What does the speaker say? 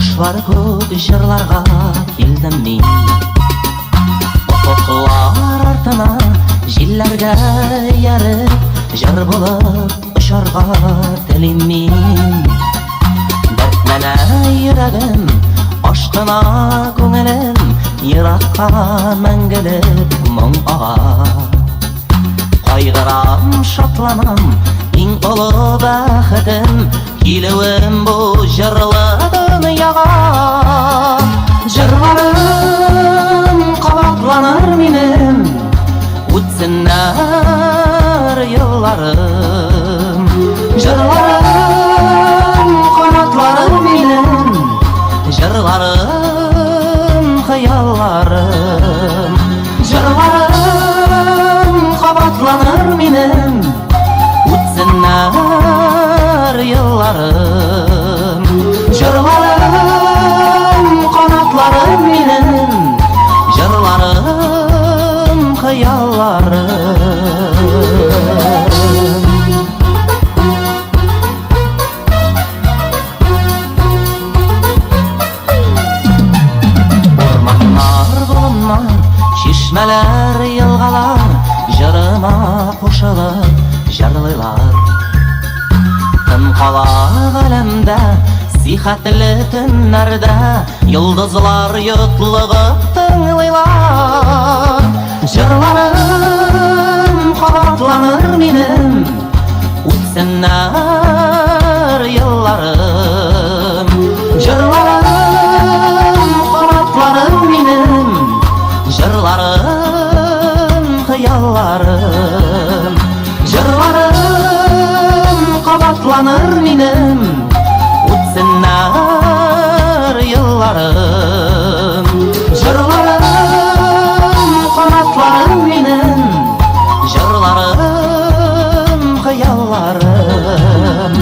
Kuşları ko'p jırlarga keldim men. Ufuklar artına jillarga yarib jir bo'lib ushorga dilim men. Dardlana yuragim, aşkına ko'nglim, yiroqqa mangilik mung og'ar. Qayg'uram, shotlanam, eng ulug' baxitim, keluvim bu jirli dunyoga. Jırlarım qavatlanır menim, o'tsinlar yıllarım. Jırlarım qanotlanır menim, jırlarım xayollarım. Jırlarım qavatlanır menim, o'tsinlar yıllarım. Jırlarım qanotlarım menim, jırlarım xayollarım. Ormanlar, bulunlar, şişmeler, yılgalar jırıma qo'shilib jarlılar. Tın qalaq alamda, sihatli tunlarda yulduzlar yutlug'ib tinglaylar. Jırlarım qavatlanır menim, o'tsinlar yıllarım. Jırlarım qanotlanır menim, jırlarım xayollarım. Jırlarım qavatlanır menim, o'tsinlar yıllarım. Jırlarım qanotlanır menim, jırlarım xayollarım.